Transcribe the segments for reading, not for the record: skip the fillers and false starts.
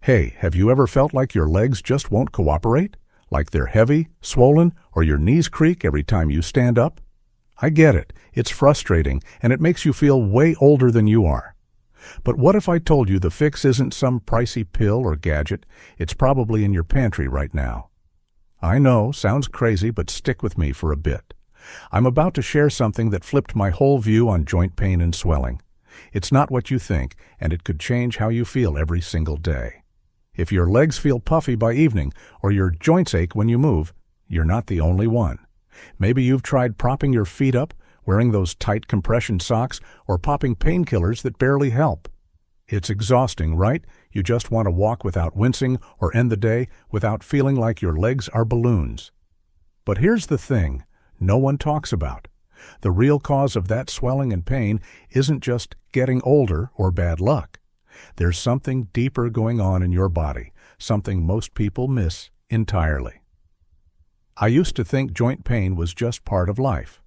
Hey, have you ever felt like your legs just won't cooperate? Like they're heavy, swollen, or your knees creak every time you stand up? I get it. It's frustrating, and it makes you feel way older than you are. But what if I told you the fix isn't some pricey pill or gadget? It's probably in your pantry right now. I know, sounds crazy, but stick with me for a bit. I'm about to share something that flipped my whole view on joint pain and swelling. It's not what you think, and it could change how you feel every single day. If your legs feel puffy by evening or your joints ache when you move, you're not the only one. Maybe you've tried propping your feet up, wearing those tight compression socks, or popping painkillers that barely help. It's exhausting, right? You just want to walk without wincing or end the day without feeling like your legs are balloons. But here's the thing no one talks about. The real cause of that swelling and pain isn't just getting older or bad luck. There's something deeper going on in your body, something most people miss entirely. I used to think joint pain was just part of life.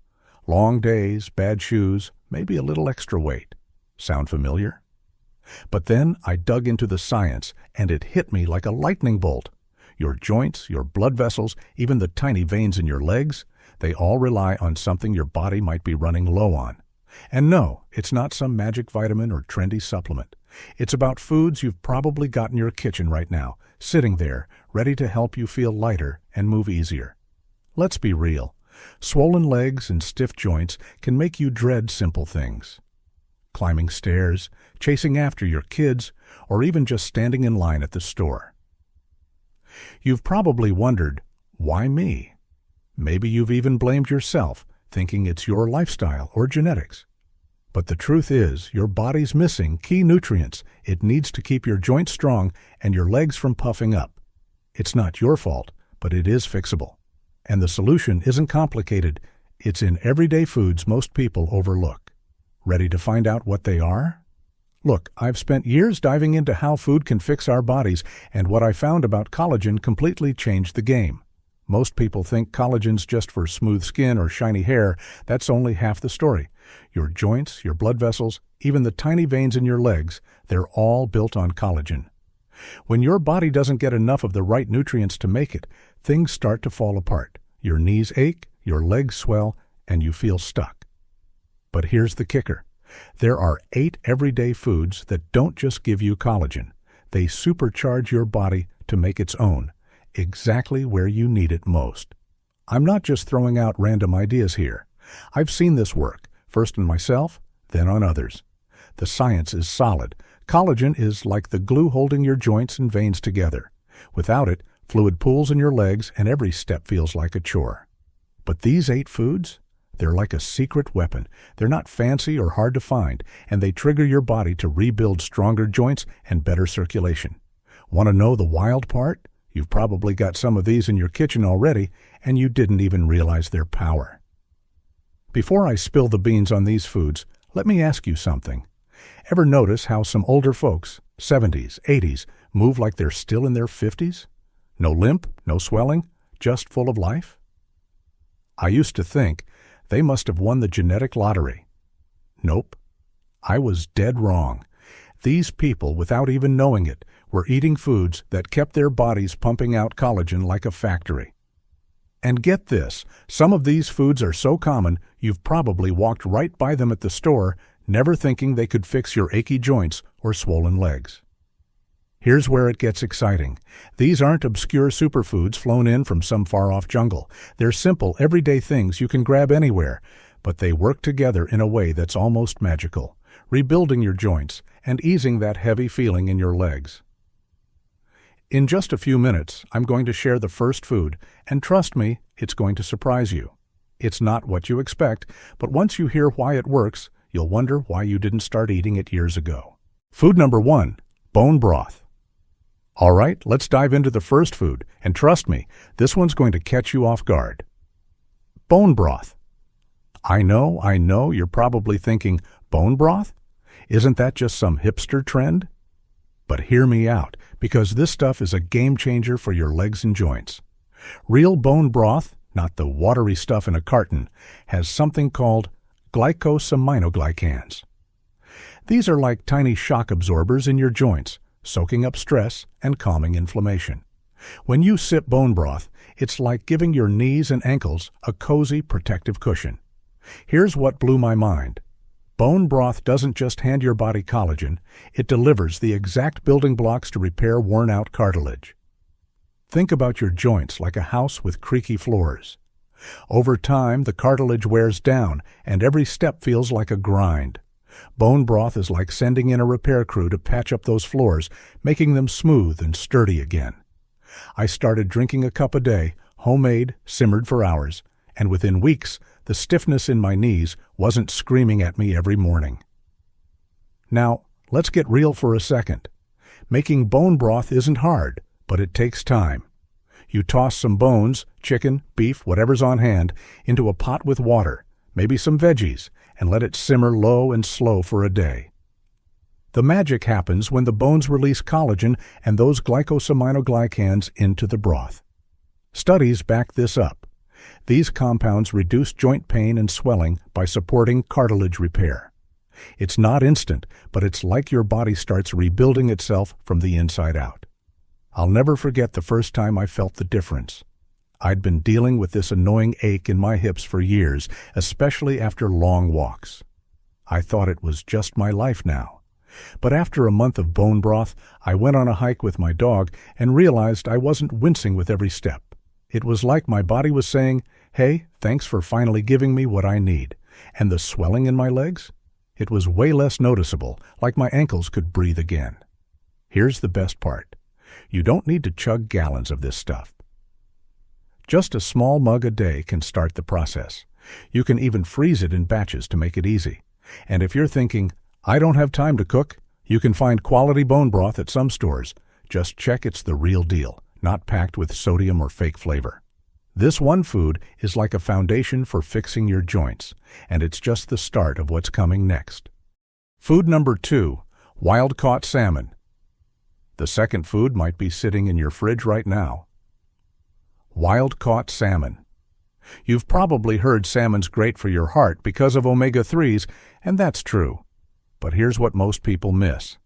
Long days, bad shoes, maybe a little extra weight. Sound familiar? But then I dug into the science, and it hit me like a lightning bolt. Your joints, your blood vessels, even the tiny veins in your legs, they all rely on something your body might be running low on. And no, it's not some magic vitamin or trendy supplement. It's about foods you've probably got in your kitchen right now, sitting there, ready to help you feel lighter and move easier. Let's be real. Swollen legs and stiff joints can make you dread simple things. Climbing stairs, chasing after your kids, or even just standing in line at the store. You've probably wondered, why me? Maybe you've even blamed yourself, thinking it's your lifestyle or genetics. But the truth is, your body's missing key nutrients it needs to keep your joints strong and your legs from puffing up. It's not your fault, but it is fixable. And the solution isn't complicated. It's in everyday foods most people overlook. Ready to find out what they are? Look, I've spent years diving into how food can fix our bodies, and what I found about collagen completely changed the game. Most people think collagen's just for smooth skin or shiny hair. That's only half the story. Your joints, your blood vessels, even the tiny veins in your legs, they're all built on collagen. When your body doesn't get enough of the right nutrients to make it, things start to fall apart. Your knees ache, your legs swell, and you feel stuck. But here's the kicker. There are 8 everyday foods that don't just give you collagen. They supercharge your body to make its own, exactly where you need it most. I'm not just throwing out random ideas here. I've seen this work, first on myself, then on others. The science is solid. Collagen is like the glue holding your joints and veins together. Without it, fluid pools in your legs and every step feels like a chore. But these 8 foods, they're like a secret weapon. They're not fancy or hard to find, and they trigger your body to rebuild stronger joints and better circulation. Want to know the wild part? You've probably got some of these in your kitchen already, and you didn't even realize their power. Before I spill the beans on these foods, let me ask you something. Ever notice how some older folks, 70s, 80s, move like they're still in their 50s? No limp, no swelling, just full of life? I used to think they must have won the genetic lottery. Nope. I was dead wrong. These people, without even knowing it, were eating foods that kept their bodies pumping out collagen like a factory. And get this, some of these foods are so common you've probably walked right by them at the store, never thinking they could fix your achy joints or swollen legs. Here's where it gets exciting. These aren't obscure superfoods flown in from some far-off jungle. They're simple, everyday things you can grab anywhere, but they work together in a way that's almost magical, rebuilding your joints and easing that heavy feeling in your legs. In just a few minutes, I'm going to share the first food, and trust me, it's going to surprise you. It's not what you expect, but once you hear why it works, you'll wonder why you didn't start eating it years ago. Food number 1, bone broth. All right, let's dive into the first food, and trust me, this one's going to catch you off guard. Bone broth. I know, you're probably thinking, bone broth? Isn't that just some hipster trend? But hear me out, because this stuff is a game changer for your legs and joints. Real bone broth, not the watery stuff in a carton, has something called glycosaminoglycans. These are like tiny shock absorbers in your joints, soaking up stress and calming inflammation. When you sip bone broth, it's like giving your knees and ankles a cozy, protective cushion. Here's what blew my mind. Bone broth doesn't just hand your body collagen, it delivers the exact building blocks to repair worn-out cartilage. Think about your joints like a house with creaky floors. Over time, the cartilage wears down, and every step feels like a grind. Bone broth is like sending in a repair crew to patch up those floors, making them smooth and sturdy again. I started drinking a cup a day, homemade, simmered for hours, and within weeks, the stiffness in my knees wasn't screaming at me every morning. Now, let's get real for a second. Making bone broth isn't hard, but it takes time. You toss some bones, chicken, beef, whatever's on hand, into a pot with water, maybe some veggies, and let it simmer low and slow for a day. The magic happens when the bones release collagen and those glycosaminoglycans into the broth. Studies back this up. These compounds reduce joint pain and swelling by supporting cartilage repair. It's not instant, but it's like your body starts rebuilding itself from the inside out. I'll never forget the first time I felt the difference. I'd been dealing with this annoying ache in my hips for years, especially after long walks. I thought it was just my life now. But after a month of bone broth, I went on a hike with my dog and realized I wasn't wincing with every step. It was like my body was saying, "Hey, thanks for finally giving me what I need." And the swelling in my legs? It was way less noticeable, like my ankles could breathe again. Here's the best part. You don't need to chug gallons of this stuff. Just a small mug a day can start the process. You can even freeze it in batches to make it easy. And if you're thinking, "I don't have time to cook," you can find quality bone broth at some stores. Just check it's the real deal, not packed with sodium or fake flavor. This one food is like a foundation for fixing your joints, and it's just the start of what's coming next. Food number 2, wild-caught salmon. The second food might be sitting in your fridge right now. Wild-caught salmon. You've probably heard salmon's great for your heart because of omega-3s, and that's true. But here's what most people miss.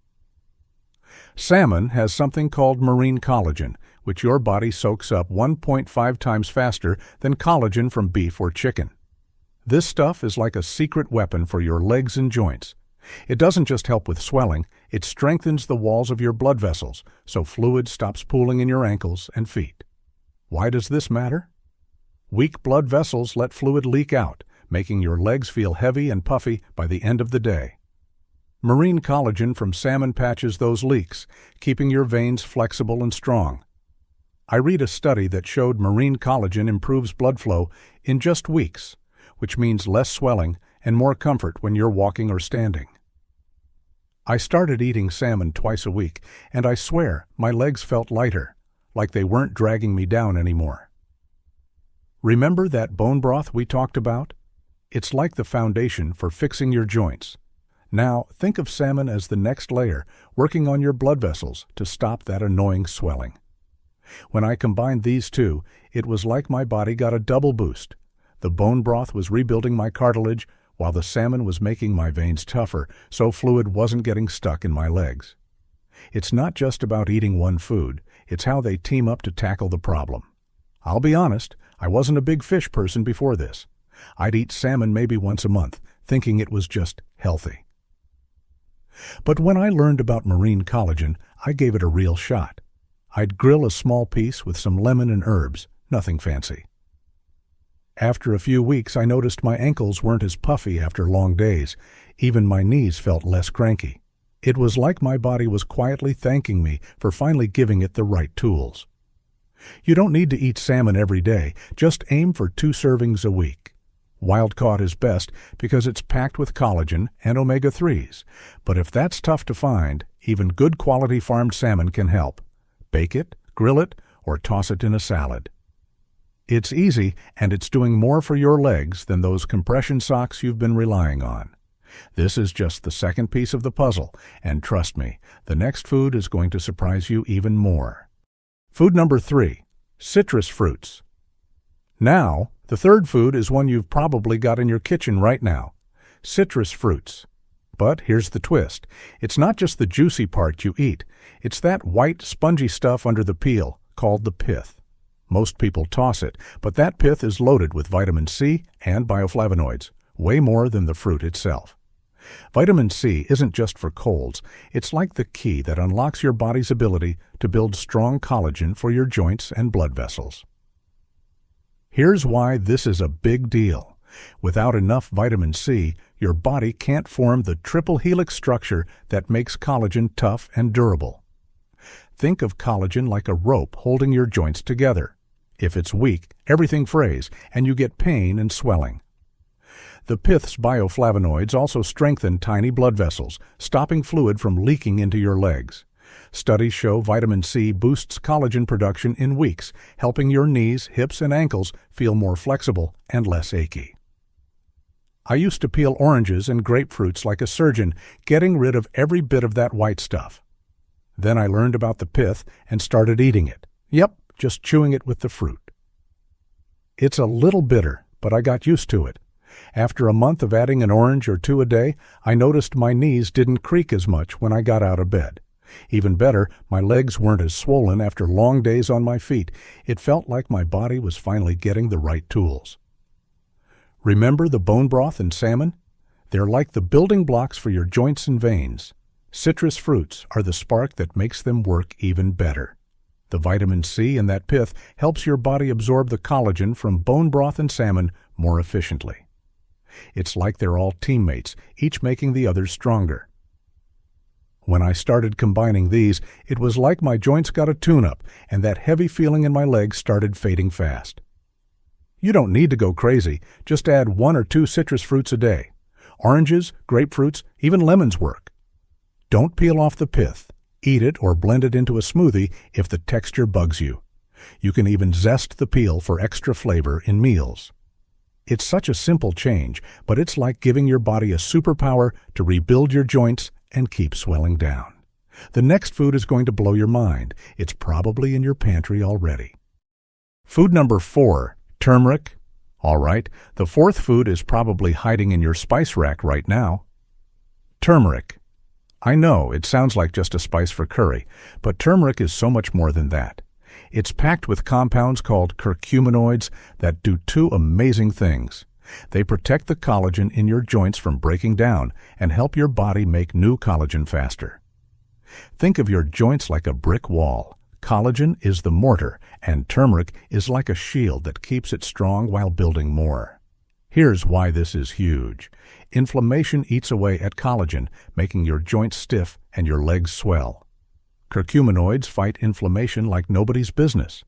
Salmon has something called marine collagen, which your body soaks up 1.5 times faster than collagen from beef or chicken. This stuff is like a secret weapon for your legs and joints. It doesn't just help with swelling, it strengthens the walls of your blood vessels, so fluid stops pooling in your ankles and feet. Why does this matter? Weak blood vessels let fluid leak out, making your legs feel heavy and puffy by the end of the day. Marine collagen from salmon patches those leaks, keeping your veins flexible and strong. I read a study that showed marine collagen improves blood flow in just weeks, which means less swelling and more comfort when you're walking or standing. I started eating salmon twice a week, and I swear my legs felt lighter, like they weren't dragging me down anymore. Remember that bone broth we talked about? It's like the foundation for fixing your joints. Now, think of salmon as the next layer, working on your blood vessels to stop that annoying swelling. When I combined these two, it was like my body got a double boost. The bone broth was rebuilding my cartilage, while the salmon was making my veins tougher, so fluid wasn't getting stuck in my legs. It's not just about eating one food, it's how they team up to tackle the problem. I'll be honest, I wasn't a big fish person before this. I'd eat salmon maybe once a month, thinking it was just healthy. But when I learned about marine collagen, I gave it a real shot. I'd grill a small piece with some lemon and herbs, nothing fancy. After a few weeks, I noticed my ankles weren't as puffy after long days. Even my knees felt less cranky. It was like my body was quietly thanking me for finally giving it the right tools. You don't need to eat salmon every day, just aim for 2 servings a week. Wild-caught is best because it's packed with collagen and omega-3s, but if that's tough to find, even good quality farmed salmon can help. Bake it, grill it, or toss it in a salad. It's easy, and it's doing more for your legs than those compression socks you've been relying on. This is just the second piece of the puzzle, and trust me, the next food is going to surprise you even more. Food number 3, citrus fruits. Now, the third food is one you've probably got in your kitchen right now, citrus fruits. But here's the twist. It's not just the juicy part you eat. It's that white, spongy stuff under the peel, called the pith. Most people toss it, but that pith is loaded with vitamin C and bioflavonoids, way more than the fruit itself. Vitamin C isn't just for colds. It's like the key that unlocks your body's ability to build strong collagen for your joints and blood vessels. Here's why this is a big deal. Without enough vitamin C, your body can't form the triple helix structure that makes collagen tough and durable. Think of collagen like a rope holding your joints together. If it's weak, everything frays, and you get pain and swelling. The pith's bioflavonoids also strengthen tiny blood vessels, stopping fluid from leaking into your legs. Studies show vitamin C boosts collagen production in weeks, helping your knees, hips, and ankles feel more flexible and less achy. I used to peel oranges and grapefruits like a surgeon, getting rid of every bit of that white stuff. Then I learned about the pith and started eating it. Yep, just chewing it with the fruit. It's a little bitter, but I got used to it. After a month of adding an orange or two a day, I noticed my knees didn't creak as much when I got out of bed. Even better, my legs weren't as swollen after long days on my feet. It felt like my body was finally getting the right tools. Remember the bone broth and salmon? They're like the building blocks for your joints and veins. Citrus fruits are the spark that makes them work even better. The vitamin C in that pith helps your body absorb the collagen from bone broth and salmon more efficiently. It's like they're all teammates, each making the others stronger. When I started combining these, it was like my joints got a tune-up, and that heavy feeling in my legs started fading fast. You don't need to go crazy. Just add 1 or 2 citrus fruits a day. Oranges, grapefruits, even lemons work. Don't peel off the pith. Eat it or blend it into a smoothie if the texture bugs you. You can even zest the peel for extra flavor in meals. It's such a simple change, but it's like giving your body a superpower to rebuild your joints and keep swelling down. The next food is going to blow your mind. It's probably in your pantry already. Food number 4, turmeric. All right, the 4th food is probably hiding in your spice rack right now. Turmeric. I know, it sounds like just a spice for curry, but turmeric is so much more than that. It's packed with compounds called curcuminoids that do 2 amazing things. They protect the collagen in your joints from breaking down and help your body make new collagen faster. Think of your joints like a brick wall. Collagen is the mortar, and turmeric is like a shield that keeps it strong while building more. Here's why this is huge. Inflammation eats away at collagen, making your joints stiff and your legs swell. Curcuminoids fight inflammation like nobody's business.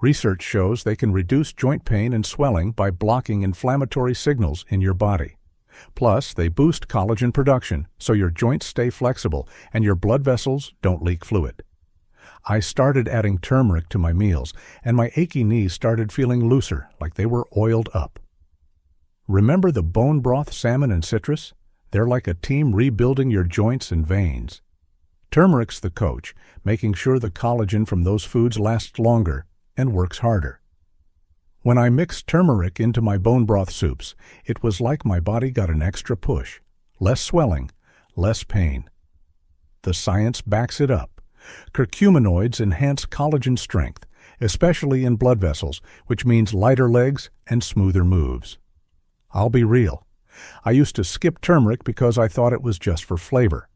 Research shows they can reduce joint pain and swelling by blocking inflammatory signals in your body. Plus, they boost collagen production so your joints stay flexible and your blood vessels don't leak fluid. I started adding turmeric to my meals, and my achy knees started feeling looser, like they were oiled up. Remember the bone broth, salmon, and citrus? They're like a team rebuilding your joints and veins. Turmeric's the coach, making sure the collagen from those foods lasts longer and works harder. When I mixed turmeric into my bone broth soups, it was like my body got an extra push. Less swelling, less pain. The science backs it up. Curcuminoids enhance collagen strength, especially in blood vessels, which means lighter legs and smoother moves. I'll be real. I used to skip turmeric because I thought it was just for flavor.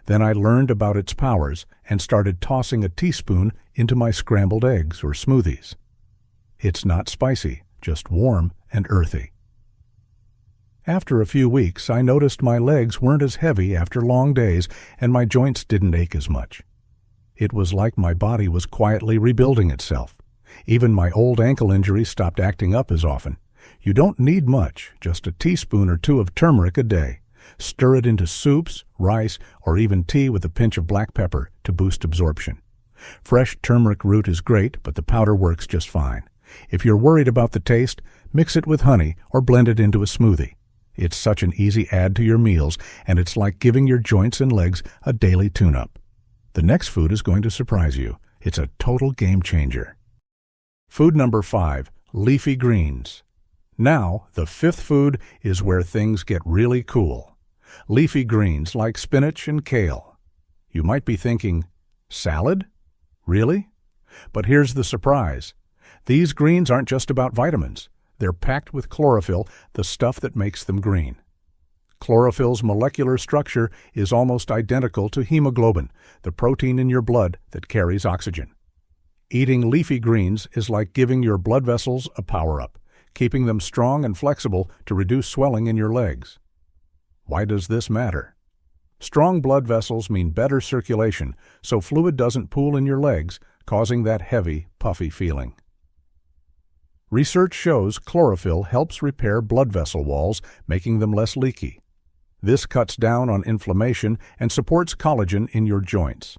Then I learned about its powers and started tossing a teaspoon into my scrambled eggs or smoothies. It's not spicy, just warm and earthy. After a few weeks, I noticed my legs weren't as heavy after long days and my joints didn't ache as much. It was like my body was quietly rebuilding itself. Even my old ankle injuries stopped acting up as often. You don't need much, just a teaspoon or 2 of turmeric a day. Stir it into soups, rice, or even tea with a pinch of black pepper to boost absorption. Fresh turmeric root is great, but the powder works just fine. If you're worried about the taste, mix it with honey or blend it into a smoothie. It's such an easy add to your meals, and it's like giving your joints and legs a daily tune-up. The next food is going to surprise you. It's a total game changer. Food number 5, leafy greens. Now, the 5th food is where things get really cool. Leafy greens like spinach and kale. You might be thinking, salad? Really? But here's the surprise. These greens aren't just about vitamins. They're packed with chlorophyll, the stuff that makes them green. Chlorophyll's molecular structure is almost identical to hemoglobin, the protein in your blood that carries oxygen. Eating leafy greens is like giving your blood vessels a power-up, keeping them strong and flexible to reduce swelling in your legs. Why does this matter? Strong blood vessels mean better circulation, so fluid doesn't pool in your legs, causing that heavy, puffy feeling. Research shows chlorophyll helps repair blood vessel walls, making them less leaky. This cuts down on inflammation and supports collagen in your joints.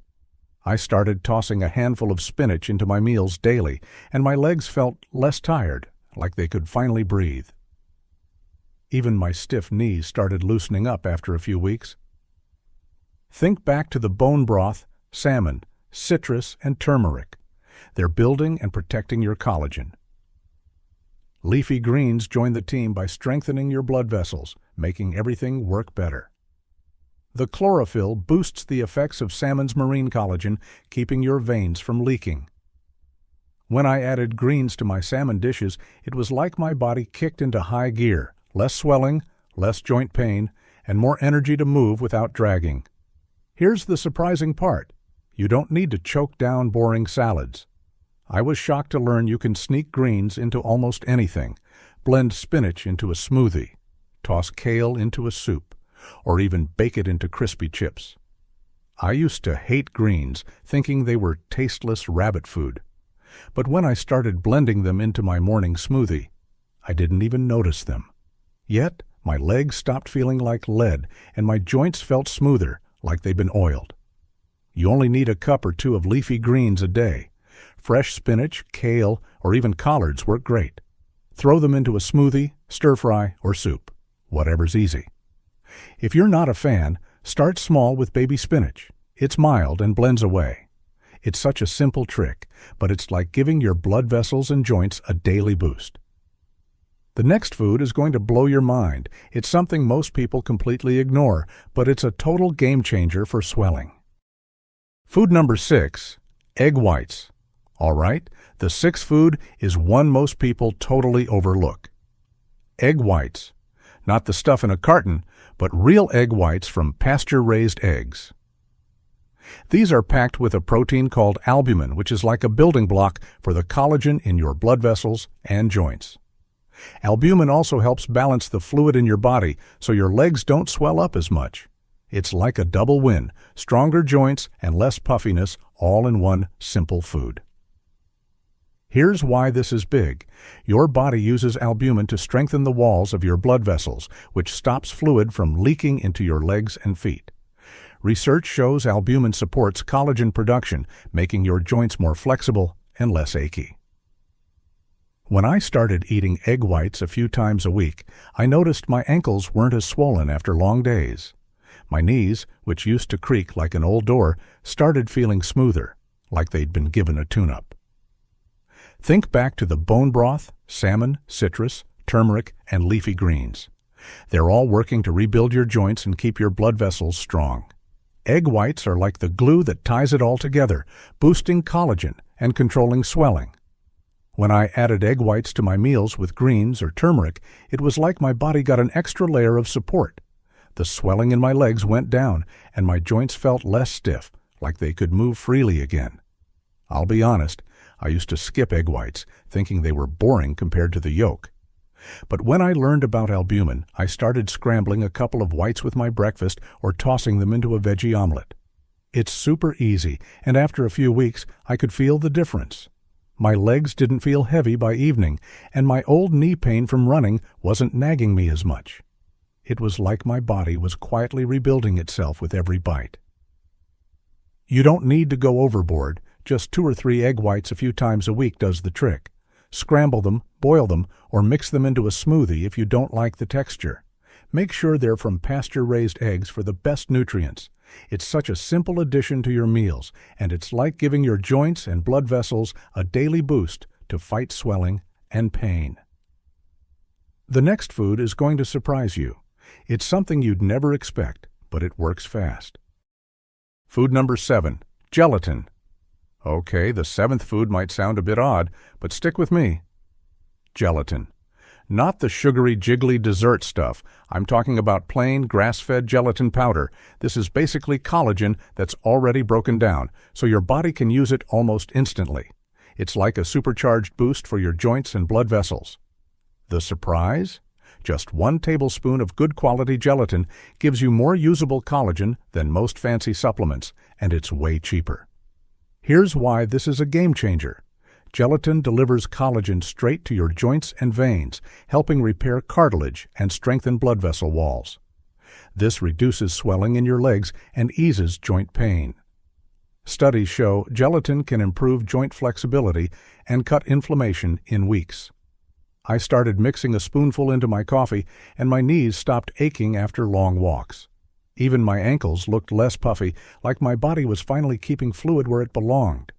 I started tossing a handful of spinach into my meals daily, and my legs felt less tired, like they could finally breathe. Even my stiff knees started loosening up after a few weeks. Think back to the bone broth, salmon, citrus, and turmeric. They're building and protecting your collagen. Leafy greens join the team by strengthening your blood vessels, making everything work better. The chlorophyll boosts the effects of salmon's marine collagen, keeping your veins from leaking. When I added greens to my salmon dishes, it was like my body kicked into high gear, less swelling, less joint pain, and more energy to move without dragging. Here's the surprising part. You don't need to choke down boring salads. I was shocked to learn you can sneak greens into almost anything, blend spinach into a smoothie, toss kale into a soup, or even bake it into crispy chips. I used to hate greens, thinking they were tasteless rabbit food. But when I started blending them into my morning smoothie, I didn't even notice them. Yet, my legs stopped feeling like lead, and my joints felt smoother, like they'd been oiled. You only need a cup or two of leafy greens a day. Fresh spinach, kale, or even collards work great. Throw them into a smoothie, stir-fry, or soup, whatever's easy. If you're not a fan, start small with baby spinach. It's mild and blends away. It's such a simple trick, but it's like giving your blood vessels and joints a daily boost. The next food is going to blow your mind. It's something most people completely ignore, but it's a total game changer for swelling. Food number 6, egg whites. All right, the sixth food is one most people totally overlook. Egg whites. Not the stuff in a carton, but real egg whites from pasture-raised eggs. These are packed with a protein called albumin, which is like a building block for the collagen in your blood vessels and joints. Albumin also helps balance the fluid in your body so your legs don't swell up as much. It's like a double win, stronger joints and less puffiness, all in one simple food. Here's why this is big. Your body uses albumin to strengthen the walls of your blood vessels, which stops fluid from leaking into your legs and feet. Research shows albumin supports collagen production, making your joints more flexible and less achy. When I started eating egg whites a few times a week, I noticed my ankles weren't as swollen after long days. My knees, which used to creak like an old door, started feeling smoother, like they'd been given a tune-up. Think back to the bone broth, salmon, citrus, turmeric, and leafy greens. They're all working to rebuild your joints and keep your blood vessels strong. Egg whites are like the glue that ties it all together, boosting collagen and controlling swelling. When I added egg whites to my meals with greens or turmeric, it was like my body got an extra layer of support. The swelling in my legs went down, and my joints felt less stiff, like they could move freely again. I'll be honest, I used to skip egg whites, thinking they were boring compared to the yolk. But when I learned about albumin, I started scrambling a couple of whites with my breakfast or tossing them into a veggie omelet. It's super easy, and after a few weeks, I could feel the difference. My legs didn't feel heavy by evening, and my old knee pain from running wasn't nagging me as much. It was like my body was quietly rebuilding itself with every bite. You don't need to go overboard. Just 2 or 3 egg whites a few times a week does the trick. Scramble them, boil them, or mix them into a smoothie if you don't like the texture. Make sure they're from pasture-raised eggs for the best nutrients. It's such a simple addition to your meals, and it's like giving your joints and blood vessels a daily boost to fight swelling and pain. The next food is going to surprise you. It's something you'd never expect, but it works fast. Food number 7, gelatin. Okay, the 7th food might sound a bit odd, but stick with me. Gelatin. Not the sugary, jiggly dessert stuff. I'm talking about plain, grass-fed gelatin powder. This is basically collagen that's already broken down, so your body can use it almost instantly. It's like a supercharged boost for your joints and blood vessels. The surprise? Just 1 tablespoon of good quality gelatin gives you more usable collagen than most fancy supplements, and it's way cheaper. Here's why this is a game changer. Gelatin delivers collagen straight to your joints and veins, helping repair cartilage and strengthen blood vessel walls. This reduces swelling in your legs and eases joint pain. Studies show gelatin can improve joint flexibility and cut inflammation in weeks. I started mixing a spoonful into my coffee, and my knees stopped aching after long walks. Even my ankles looked less puffy, like my body was finally keeping fluid where it belonged.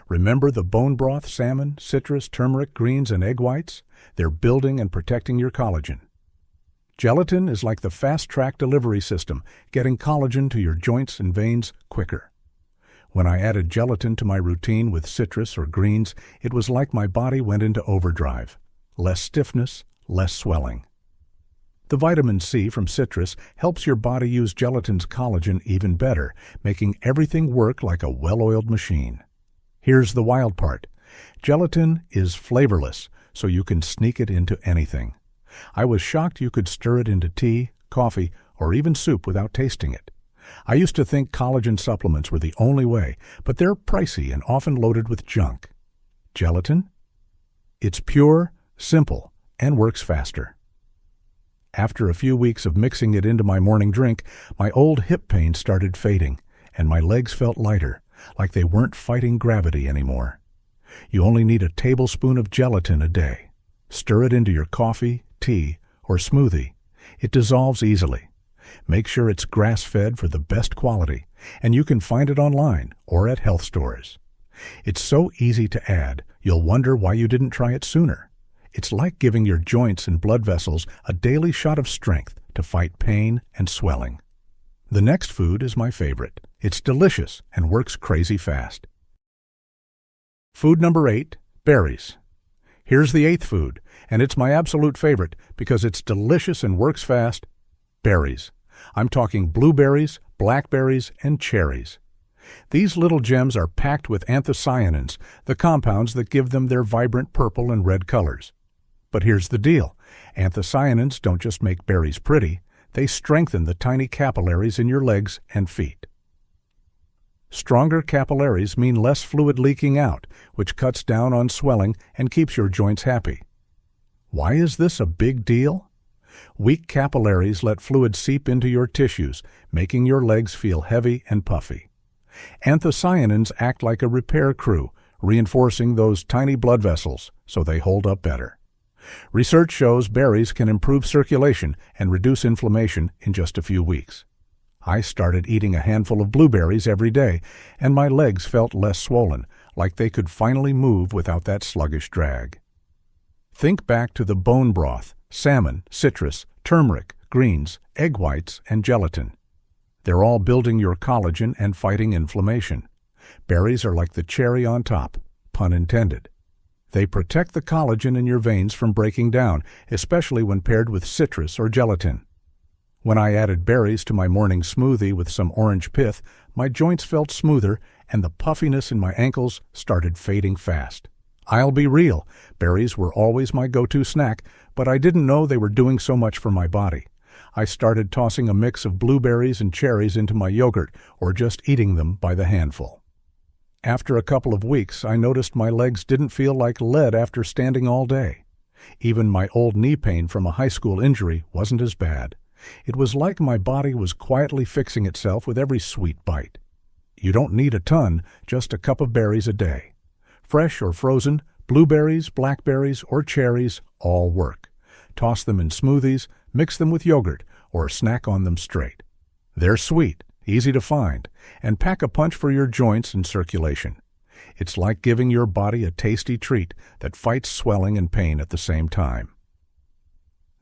Remember the bone broth, salmon, citrus, turmeric, greens, and egg whites? They're building and protecting your collagen. Gelatin is like the fast-track delivery system, getting collagen to your joints and veins quicker. When I added gelatin to my routine with citrus or greens, it was like my body went into overdrive. Less stiffness, less swelling. The vitamin C from citrus helps your body use gelatin's collagen even better, making everything work like a well-oiled machine. Here's the wild part. Gelatin is flavorless, so you can sneak it into anything. I was shocked you could stir it into tea, coffee, or even soup without tasting it. I used to think collagen supplements were the only way, but they're pricey and often loaded with junk. Gelatin? It's pure, simple, and works faster. After a few weeks of mixing it into my morning drink, my old hip pain started fading, and my legs felt lighter, like they weren't fighting gravity anymore. You only need a tablespoon of gelatin a day. Stir it into your coffee, tea, or smoothie. It dissolves easily. Make sure it's grass-fed for the best quality, and you can find it online or at health stores. It's so easy to add, you'll wonder why you didn't try it sooner. It's like giving your joints and blood vessels a daily shot of strength to fight pain and swelling. The next food is my favorite. It's delicious and works crazy fast. Food number 8, berries. Here's the 8th food, and it's my absolute favorite because it's delicious and works fast. Berries. I'm talking blueberries, blackberries, and cherries. These little gems are packed with anthocyanins, the compounds that give them their vibrant purple and red colors. But here's the deal. Anthocyanins don't just make berries pretty, they strengthen the tiny capillaries in your legs and feet. Stronger capillaries mean less fluid leaking out, which cuts down on swelling and keeps your joints happy. Why is this a big deal? Weak capillaries let fluid seep into your tissues, making your legs feel heavy and puffy. Anthocyanins act like a repair crew, reinforcing those tiny blood vessels so they hold up better. Research shows berries can improve circulation and reduce inflammation in just a few weeks. I started eating a handful of blueberries every day, and my legs felt less swollen, like they could finally move without that sluggish drag. Think back to the bone broth, salmon, citrus, turmeric, greens, egg whites, and gelatin. They're all building your collagen and fighting inflammation. Berries are like the cherry on top, pun intended. They protect the collagen in your veins from breaking down, especially when paired with citrus or gelatin. When I added berries to my morning smoothie with some orange pith, my joints felt smoother and the puffiness in my ankles started fading fast. I'll be real, berries were always my go-to snack, but I didn't know they were doing so much for my body. I started tossing a mix of blueberries and cherries into my yogurt or just eating them by the handful. After a couple of weeks, I noticed my legs didn't feel like lead after standing all day. Even my old knee pain from a high school injury wasn't as bad. It was like my body was quietly fixing itself with every sweet bite. You don't need a ton, just a cup of berries a day. Fresh or frozen, blueberries, blackberries, or cherries all work. Toss them in smoothies, mix them with yogurt, or snack on them straight. They're sweet, easy to find, and pack a punch for your joints and circulation. It's like giving your body a tasty treat that fights swelling and pain at the same time.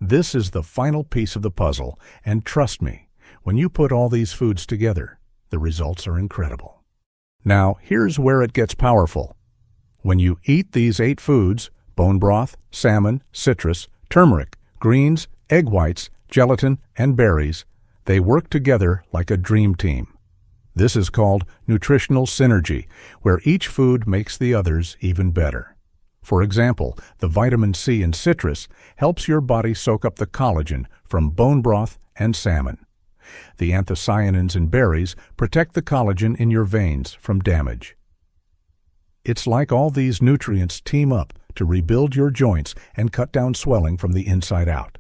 This is the final piece of the puzzle, and trust me, when you put all these foods together, the results are incredible. Now, here's where it gets powerful. When you eat these 8 foods, bone broth, salmon, citrus, turmeric, greens, egg whites, gelatin, and berries, they work together like a dream team. This is called nutritional synergy, where each food makes the others even better. For example, the vitamin C in citrus helps your body soak up the collagen from bone broth and salmon. The anthocyanins in berries protect the collagen in your veins from damage. It's like all these nutrients team up to rebuild your joints and cut down swelling from the inside out.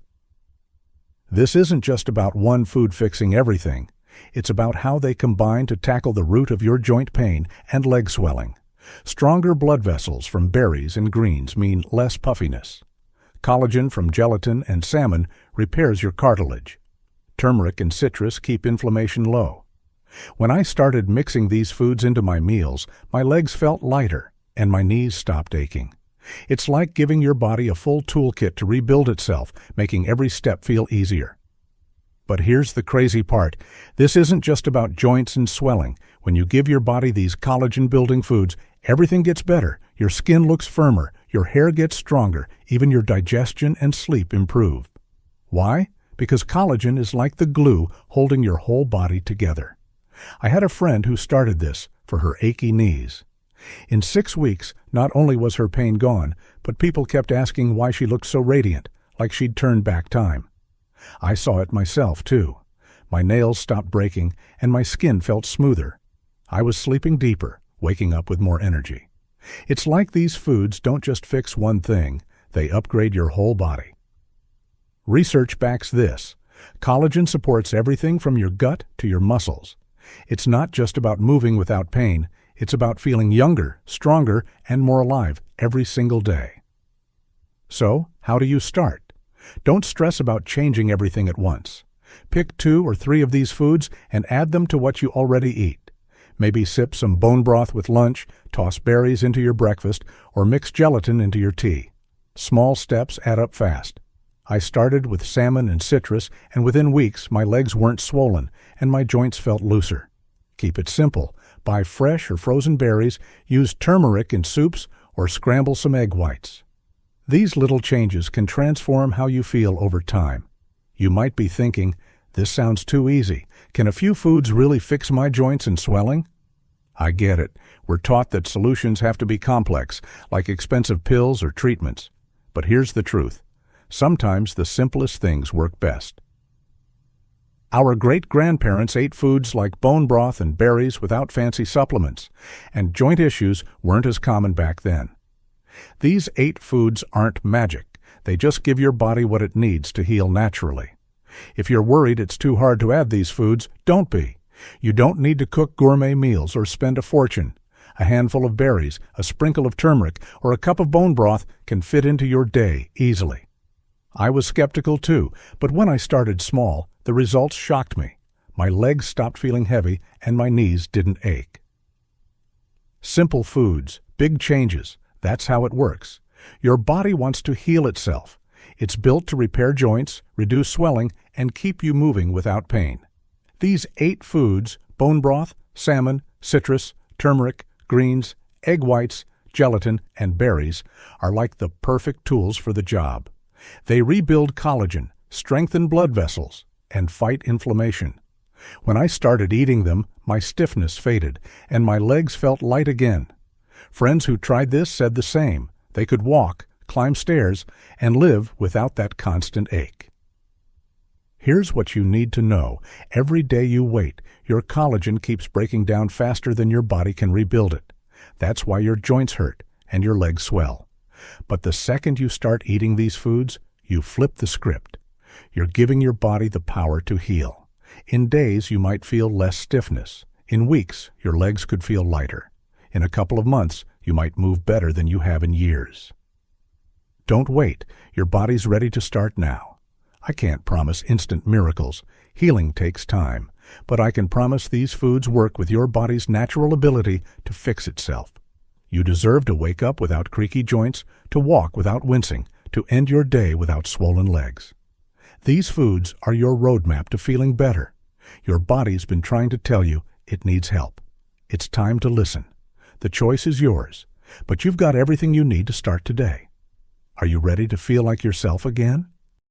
This isn't just about one food fixing everything. It's about how they combine to tackle the root of your joint pain and leg swelling. Stronger blood vessels from berries and greens mean less puffiness. Collagen from gelatin and salmon repairs your cartilage. Turmeric and citrus keep inflammation low. When I started mixing these foods into my meals, my legs felt lighter and my knees stopped aching. It's like giving your body a full toolkit to rebuild itself, making every step feel easier. But here's the crazy part. This isn't just about joints and swelling. When you give your body these collagen-building foods, everything gets better. Your skin looks firmer, your hair gets stronger, even your digestion and sleep improve. Why? Because collagen is like the glue holding your whole body together. I had a friend who started this for her achy knees. In 6 weeks, not only was her pain gone, but people kept asking why she looked so radiant, like she'd turned back time. I saw it myself, too. My nails stopped breaking, and my skin felt smoother. I was sleeping deeper, waking up with more energy. It's like these foods don't just fix one thing, they upgrade your whole body. Research backs this. Collagen supports everything from your gut to your muscles. It's not just about moving without pain, it's about feeling younger, stronger, and more alive every single day. So, how do you start? Don't stress about changing everything at once. Pick 2 or 3 of these foods and add them to what you already eat. Maybe sip some bone broth with lunch, toss berries into your breakfast, or mix gelatin into your tea. Small steps add up fast. I started with salmon and citrus, and within weeks my legs weren't swollen and my joints felt looser. Keep it simple. Buy fresh or frozen berries, use turmeric in soups, or scramble some egg whites. These little changes can transform how you feel over time. You might be thinking, this sounds too easy. Can a few foods really fix my joints and swelling? I get it. We're taught that solutions have to be complex, like expensive pills or treatments. But here's the truth. Sometimes the simplest things work best. Our great-grandparents ate foods like bone broth and berries without fancy supplements, and joint issues weren't as common back then. These 8 foods aren't magic. They just give your body what it needs to heal naturally. If you're worried it's too hard to add these foods, don't be. You don't need to cook gourmet meals or spend a fortune. A handful of berries, a sprinkle of turmeric, or a cup of bone broth can fit into your day easily. I was skeptical too, but when I started small, the results shocked me. My legs stopped feeling heavy and my knees didn't ache. Simple foods, big changes. That's how it works. Your body wants to heal itself. It's built to repair joints, reduce swelling, and keep you moving without pain. These 8 foods, bone broth, salmon, citrus, turmeric, greens, egg whites, gelatin, and berries, are like the perfect tools for the job. They rebuild collagen, strengthen blood vessels, and fight inflammation. When I started eating them, my stiffness faded, and my legs felt light again. Friends who tried this said the same. They could walk, climb stairs, and live without that constant ache. Here's what you need to know. Every day you wait, your collagen keeps breaking down faster than your body can rebuild it. That's why your joints hurt and your legs swell. But the second you start eating these foods, you flip the script. You're giving your body the power to heal. In days, you might feel less stiffness. In weeks, your legs could feel lighter. In a couple of months, you might move better than you have in years. Don't wait. Your body's ready to start now. I can't promise instant miracles. Healing takes time. But I can promise these foods work with your body's natural ability to fix itself. You deserve to wake up without creaky joints, to walk without wincing, to end your day without swollen legs. These foods are your roadmap to feeling better. Your body's been trying to tell you it needs help. It's time to listen. The choice is yours, but you've got everything you need to start today. Are you ready to feel like yourself again?